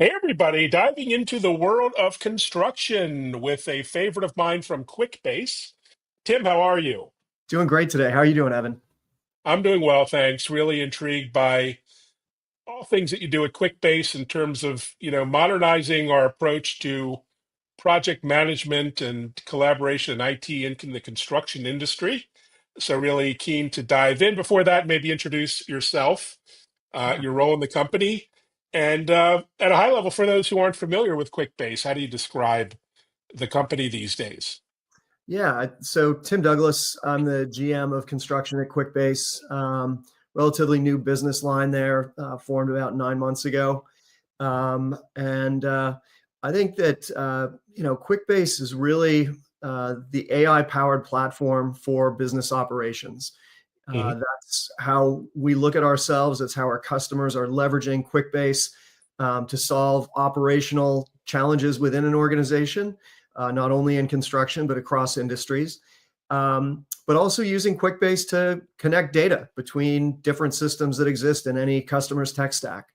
Hey, everybody, diving into the world of construction with a favorite of mine from QuickBase. Tim, how are you? Doing great today. How are you doing, Evan? I'm doing well, thanks. Really intrigued by all things that you do at QuickBase in terms of, modernizing our approach to project management and collaboration in IT in the construction industry. So really keen to dive in. Before that, maybe introduce yourself, Yeah. your role in the company, and at a high level, for those who aren't familiar with QuickBase, how do you describe the company these days? So Tim Douglas, I'm the GM of construction at QuickBase. Relatively new business line there, formed about 9 months ago. And I think that QuickBase is really the AI powered platform for business operations. Mhm. That's how we look at ourselves. It's how our customers are leveraging QuickBase to solve operational challenges within an organization, not only in construction, but across industries. But also using QuickBase to connect data between different systems that exist in any customer's tech stack.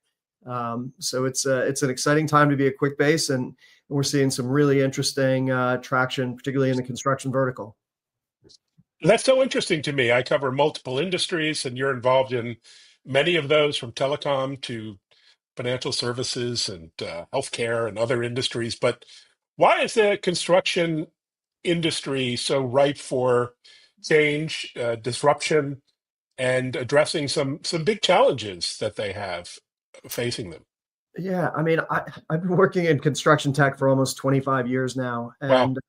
So it's an exciting time to be at QuickBase, and we're seeing some really interesting traction, particularly in the construction vertical. That's so interesting to me. I cover multiple industries, and you're involved in many of those, from telecom to financial services and healthcare and other industries. But why is the construction industry so ripe for change, disruption, and addressing some big challenges that they have facing them? Yeah, I mean, I've been working in construction tech for almost 25 years now, Wow. and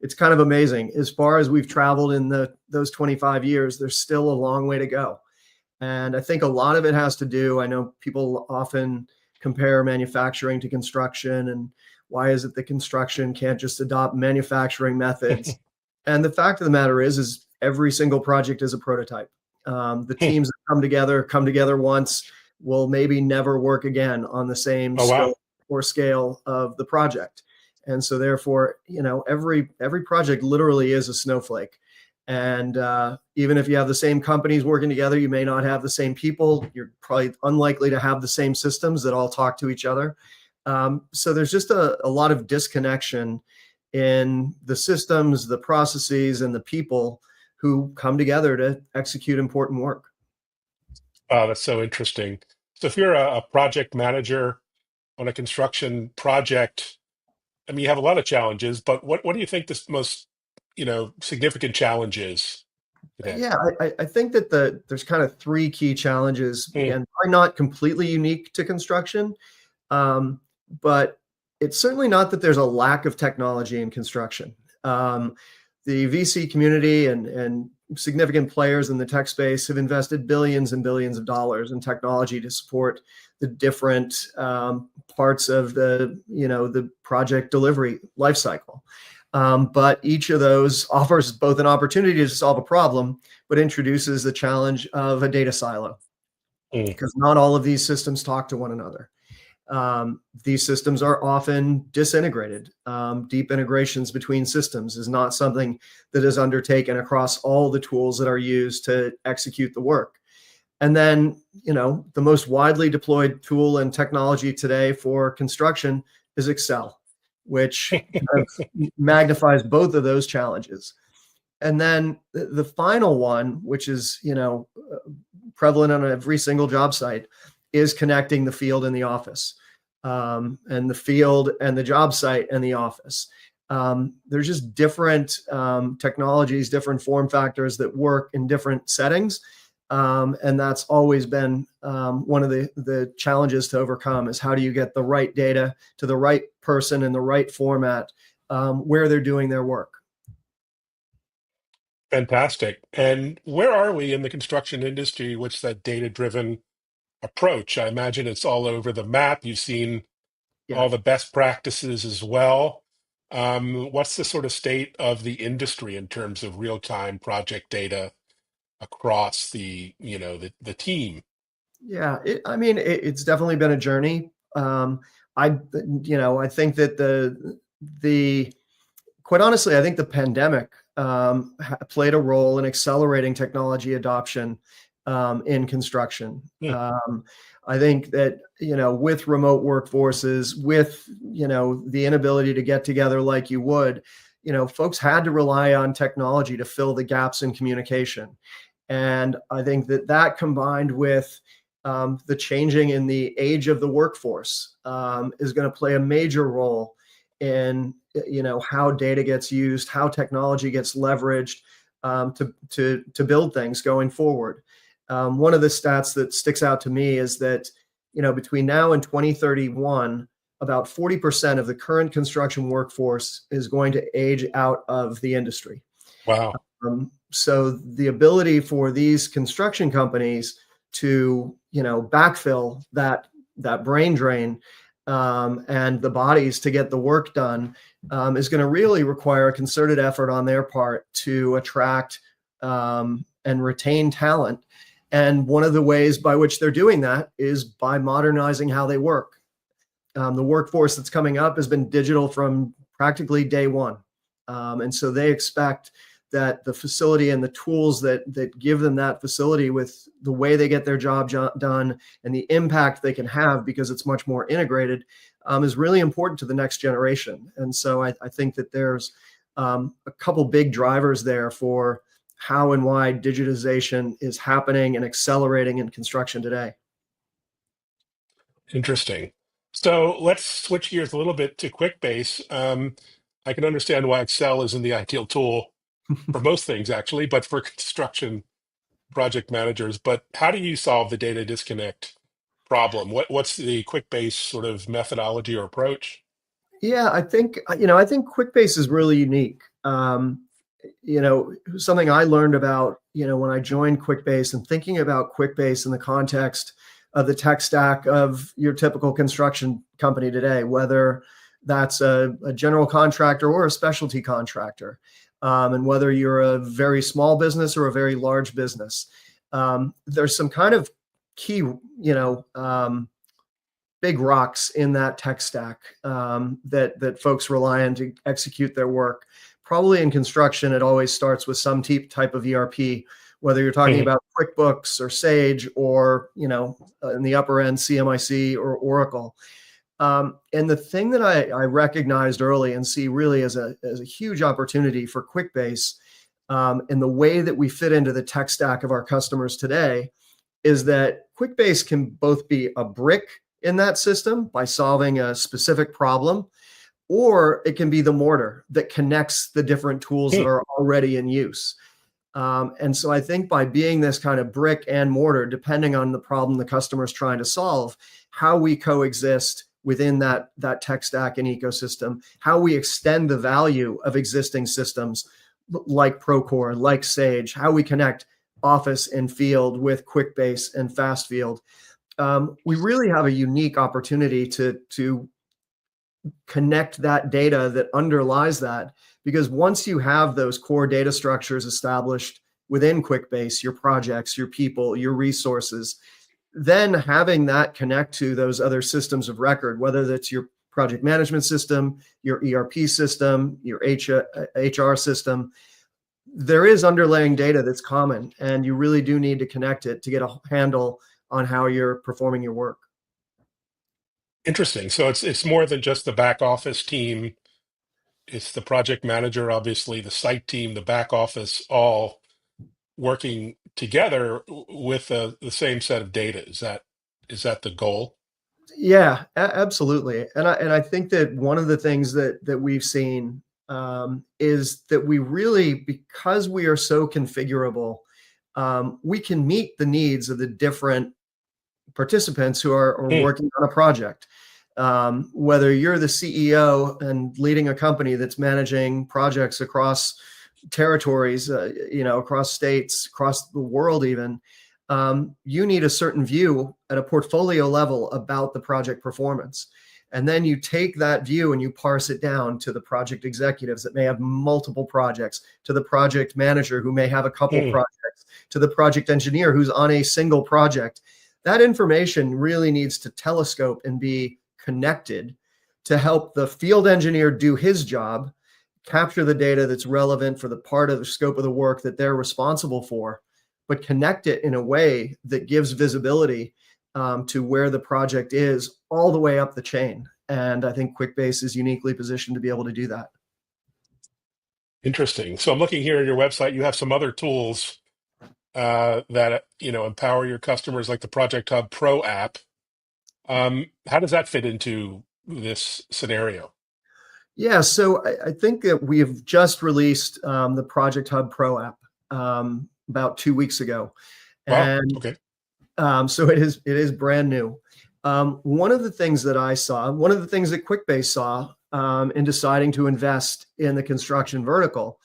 it's kind of amazing. As far as we've traveled in those 25 years, there's still a long way to go. And I think a lot of it has to do, I know people often compare manufacturing to construction, and why is it that construction can't just adopt manufacturing methods? And the fact of the matter is every single project is a prototype. The teams that come together once, will maybe never work again on the same Oh, wow. scope or scale of the project. And so therefore, every project literally is a snowflake. And even if you have the same companies working together, you may not have the same people. You're probably unlikely to have the same systems that all talk to each other. So there's just a lot of disconnection in the systems, the processes, and the people who come together to execute important work. Oh, that's so interesting. So if you're a project manager on a construction project, I mean, you have a lot of challenges, but what do you think the most, significant challenge is today? I think that there's kind of three key challenges. Mm. Again, probably not completely unique to construction, um, but it's certainly not that there's a lack of technology in construction. Um, the VC community and significant players in the tech space have invested billions and billions of dollars in technology to support the different parts of the project delivery lifecycle. But each of those offers both an opportunity to solve a problem, but introduces the challenge of a data silo Mm. because not all of these systems talk to one another. These systems are often disintegrated. Deep integrations between systems is not something that is undertaken across all the tools that are used to execute the work. And then, the most widely deployed tool and technology today for construction is Excel, which kind of magnifies both of those challenges. And then the final one, which is, prevalent on every single job site, is connecting the field and the office, and the field and the job site and the office. There's just different technologies, different form factors that work in different settings. And that's always been one of the challenges to overcome is how do you get the right data to the right person in the right format where they're doing their work. Fantastic. And where are we in the construction industry? What's that data-driven approach? I imagine it's all over the map. You've seen Yeah. all the best practices as well. What's the sort of state of the industry in terms of real-time project data across the team? Yeah, I mean, it's definitely been a journey. I, I think that the quite honestly, I think the pandemic played a role in accelerating technology adoption in construction. Hmm. I think that, with remote workforces, with, the inability to get together like you would, folks had to rely on technology to fill the gaps in communication. And I think that that combined with the changing in the age of the workforce is going to play a major role in how data gets used, how technology gets leveraged to build things going forward. One of the stats that sticks out to me is that between now and 2031, about 40% of the current construction workforce is going to age out of the industry. Wow. So the ability for these construction companies to backfill that brain drain and the bodies to get the work done is going to really require a concerted effort on their part to attract and retain talent. And one of the ways by which they're doing that is by modernizing how they work. The workforce that's coming up has been digital from practically day one. And so they expect that the facility and the tools that give them that facility with the way they get their job done and the impact they can have because it's much more integrated is really important to the next generation. And so I think that there's a couple big drivers there for how and why digitization is happening and accelerating in construction today. Interesting. So let's switch gears a little bit to QuickBase. I can understand why Excel isn't the ideal tool for most things, actually, but for construction project managers. But how do you solve the data disconnect problem? What's the QuickBase sort of methodology or approach? Yeah, I think QuickBase is really unique. Something I learned about, when I joined QuickBase and thinking about QuickBase in the context of the tech stack of your typical construction company today, whether that's a general contractor or a specialty contractor, and whether you're a very small business or a very large business. There's some kind of key, big rocks in that tech stack that folks rely on to execute their work. Probably in construction, it always starts with some type of ERP, whether you're talking Mhm. about QuickBooks or Sage or, in the upper end, CMIC or Oracle. And the thing that I recognized early and see really as a huge opportunity for QuickBase in the way that we fit into the tech stack of our customers today is that QuickBase can both be a brick in that system by solving a specific problem, or it can be the mortar that connects the different tools that Hmm. are already in use. And so I think by being this kind of brick and mortar, depending on the problem the customer is trying to solve, how we coexist within that tech stack and ecosystem, how we extend the value of existing systems like Procore, like Sage, how we connect Office and Field with QuickBase and FastField. We really have a unique opportunity to connect that data that underlies that, because once you have those core data structures established within QuickBase, your projects, your people, your resources, then having that connect to those other systems of record, whether that's your project management system, your ERP system, your HR system, there is underlying data that's common, and you really do need to connect it to get a handle on how you're performing your work. Interesting. So it's more than just the back office team. It's the project manager, obviously, the site team, the back office, all working together with the same set of data. Is that the goal? Yeah, absolutely. And I think that one of the things that we've seen is that we really, because we are so configurable, we can meet the needs of the different participants who are Hmm. working on a project. Whether you're the CEO and leading a company that's managing projects across territories, across states, across the world, even, you need a certain view at a portfolio level about the project performance. And then you take that view and you parse it down to the project executives that may have multiple projects, to the project manager who may have a couple Hmm. projects, to the project engineer who's on a single project. That information really needs to telescope and be connected to help the field engineer do his job, capture the data that's relevant for the part of the scope of the work that they're responsible for, but connect it in a way that gives visibility to where the project is all the way up the chain. And I think QuickBase is uniquely positioned to be able to do that. Interesting. So I'm looking here at your website. You have some other tools that empower your customers, like the Project Hub Pro app. How does that fit into this scenario? Yeah, so I think that we have just released the Project Hub Pro app about 2 weeks ago, Wow. and Okay. so it is brand new. One of the things that I saw, one of the things that QuickBase saw in deciding to invest in the construction vertical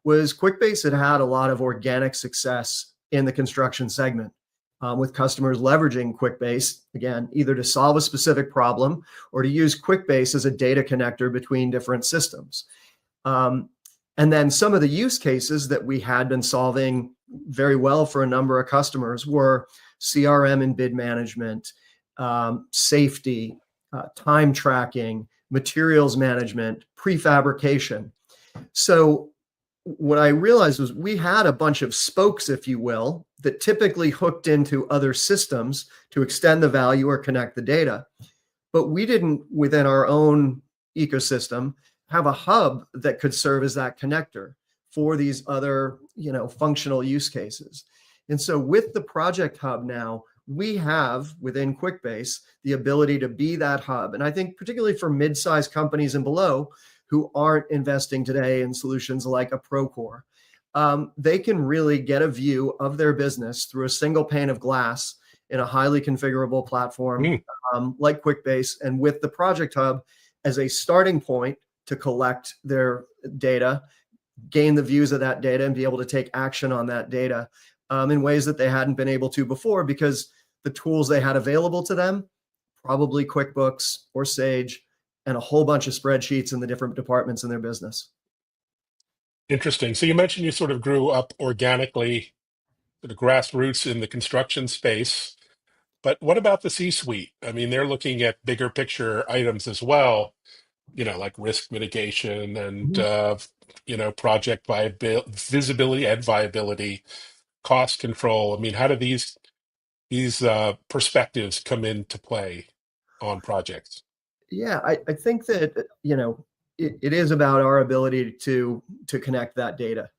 was QuickBase had had a lot of organic success in the construction segment with customers leveraging QuickBase, again, either to solve a specific problem or to use QuickBase as a data connector between different systems. Um, and then some of the use cases that we had been solving very well for a number of customers were CRM and bid management, safety, time tracking, materials management, prefabrication. So what I realized was we had a bunch of spokes, if you will, that typically hooked into other systems to extend the value or connect the data. But we didn't, within our own ecosystem, have a hub that could serve as that connector for these other, functional use cases. And so with the Project Hub now, we have within QuickBase the ability to be that hub. And I think particularly for mid-sized companies and below who aren't investing today in solutions like a Procore, they can really get a view of their business through a single pane of glass in a highly configurable platform Mm, like QuickBase, and with the Project Hub as a starting point to collect their data, gain the views of that data, and be able to take action on that data in ways that they hadn't been able to before, because the tools they had available to them, probably QuickBooks or Sage, and a whole bunch of spreadsheets in the different departments in their business. interesting. So you mentioned you sort of grew up organically, sort of grassroots in the construction space. But what about the C-suite? I mean, they're looking at bigger picture items as well, like risk mitigation and Mhm. project viability, visibility and viability, cost control. I mean, how do these perspectives come into play on projects? Yeah, I think that it is about our ability to connect that data.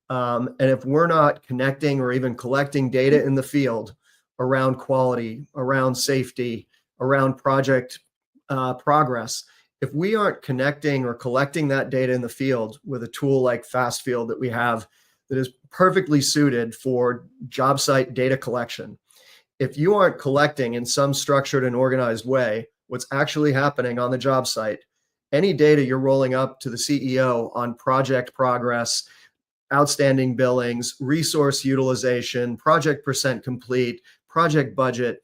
And if we're not connecting or even collecting data in the field around quality, around safety, around project progress, if we aren't connecting or collecting that data in the field with a tool like FastField that we have that is perfectly suited for job site data collection, if you aren't collecting in some structured and organized way what's actually happening on the job site, any data you're rolling up to the CEO on project progress, outstanding billings, resource utilization, project percent complete, project budget,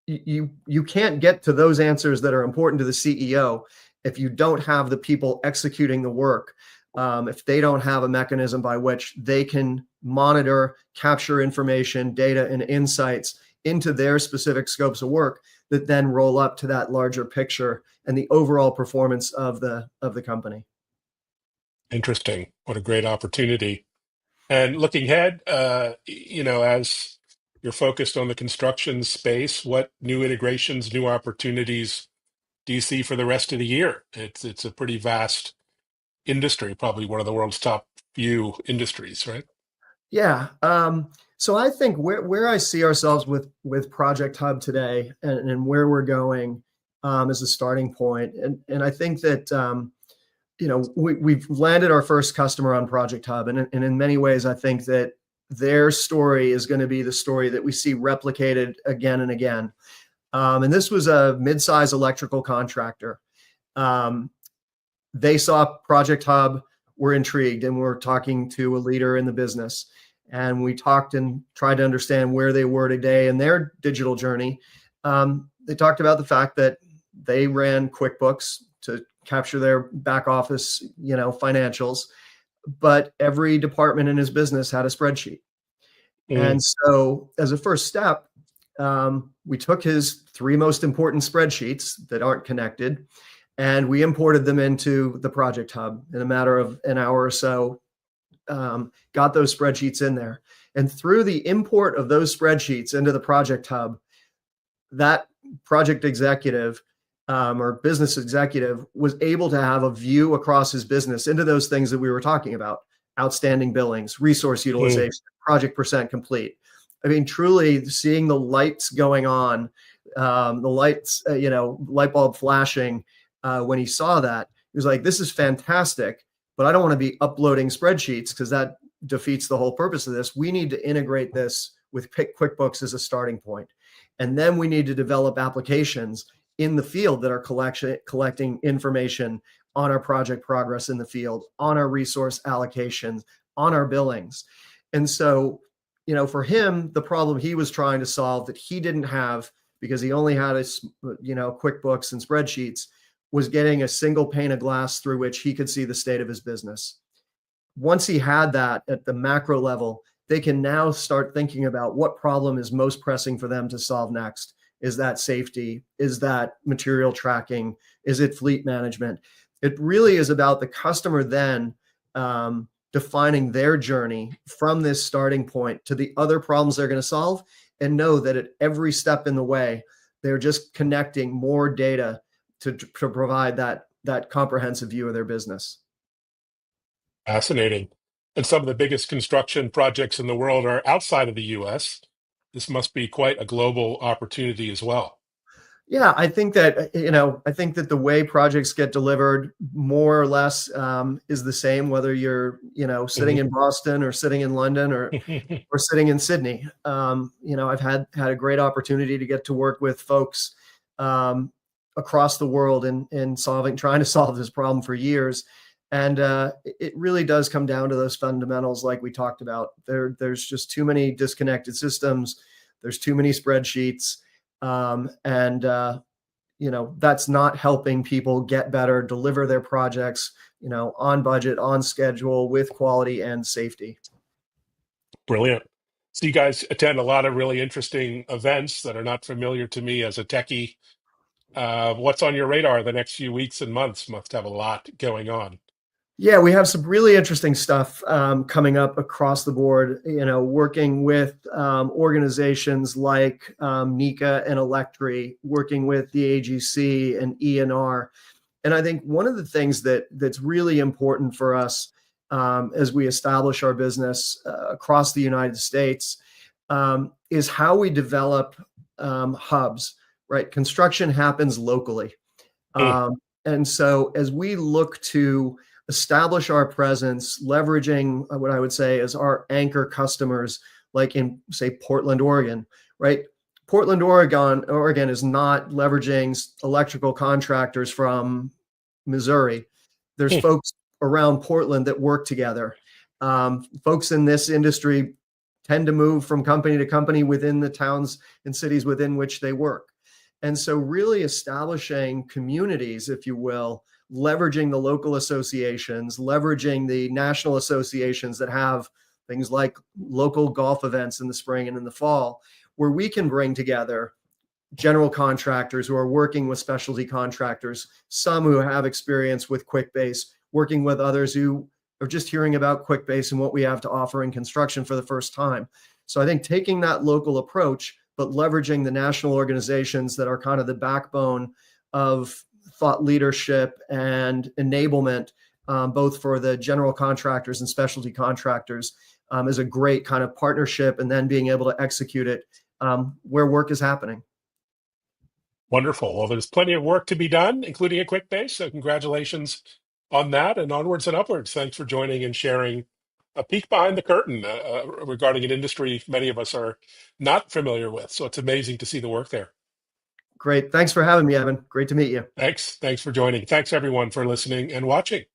you can't get to those answers that are important to the CEO if you don't have the people executing the work. If they don't have a mechanism by which they can monitor, capture information, data, and insights into their specific scopes of work that then roll up to that larger picture and the overall performance of the company. Interesting. What a great opportunity. And looking ahead, as you're focused on the construction space, what new integrations, new opportunities do you see for the rest of the year? It's a pretty vast industry, probably one of the world's top few industries, right? Yeah. So I think where I see ourselves with Project Hub today, and where we're going as a starting point, and I think that we've landed our first customer on Project Hub, and in many ways, I think that their story is going to be the story that we see replicated again and again. And this was a mid-size electrical contractor. Um, they saw Project Hub, were intrigued, and we're talking to a leader in the business. And we talked and tried to understand where they were today in their digital journey. They talked about the fact that they ran QuickBooks to capture their back office, financials, but every department in his business had a spreadsheet. Mm, And so, as a first step, we took his three most important spreadsheets that aren't connected, and we imported them into the Project Hub in a matter of an hour or so. Got those spreadsheets in there. And through the import of those spreadsheets into the Project Hub, that project executive or business executive was able to have a view across his business into those things that we were talking about: outstanding billings, resource Mm. utilization, project percent complete. I mean, truly seeing the lights going on, the lights, light bulb flashing when he saw that, he was like, this is fantastic, but I don't want to be uploading spreadsheets because that defeats the whole purpose of this. We need to integrate this with QuickBooks as a starting point. And then we need to develop applications in the field that are collecting information on our project progress in the field, on our resource allocations, on our billings. And so, for him, the problem he was trying to solve that he didn't have because he only had his, QuickBooks and spreadsheets, was getting a single pane of glass through which he could see the state of his business. Once he had that at the macro level, they can now start thinking about what problem is most pressing for them to solve next. Is that safety? Is that material tracking? Is it fleet management? It really is about the customer then defining their journey from this starting point to the other problems they're going to solve, and know that at every step in the way, they're just connecting more data to provide that comprehensive view of their business. Fascinating. And some of the biggest construction projects in the world are outside of the US. This must be quite a global opportunity as well. Yeah, I think that the way projects get delivered more or less is the same, whether you're sitting Mhm. in Boston or sitting in London or sitting in Sydney. I've had a great opportunity to get to work with folks across the world in trying to solve this problem for years. And it really does come down to those fundamentals, like we talked about. There's just too many disconnected systems. There's too many spreadsheets, and that's not helping people get better, deliver their projects, on budget, on schedule, with quality and safety. Brilliant. So you guys attend a lot of really interesting events that are not familiar to me as a techie. What's on your radar the next few weeks and months? Must have a lot going on. Yeah, we have some really interesting stuff coming up across the board. Working with organizations like NECA and Electri, working with the AGC and ENR. And I think one of the things that's really important for us as we establish our business across the United States is how we develop hubs. Right, construction happens locally, Mm. and so as we look to establish our presence, leveraging what I would say is our anchor customers, like in, say, Portland, Oregon, right? Portland, Oregon is not leveraging electrical contractors from Missouri. There's Hmm. folks around Portland that work together. Folks in this industry tend to move from company to company within the towns and cities within which they work. And so, really establishing communities, if you will, leveraging the local associations, leveraging the national associations that have things like local golf events in the spring and in the fall, where we can bring together general contractors who are working with specialty contractors, some who have experience with QuickBase, working with others who are just hearing about QuickBase and what we have to offer in construction for the first time. So I think taking that local approach, but leveraging the national organizations that are kind of the backbone of thought leadership and enablement, both for the general contractors and specialty contractors, is a great kind of partnership, and then being able to execute it where work is happening. Wonderful. Well, there's plenty of work to be done, including a QuickBase. So congratulations on that and onwards and upwards. Thanks for joining and sharing a peek behind the curtain regarding an industry many of us are not familiar with. So it's amazing to see the work there. Great. Thanks for having me, Evan. Great to meet you. Thanks. Thanks for joining. Thanks everyone for listening and watching.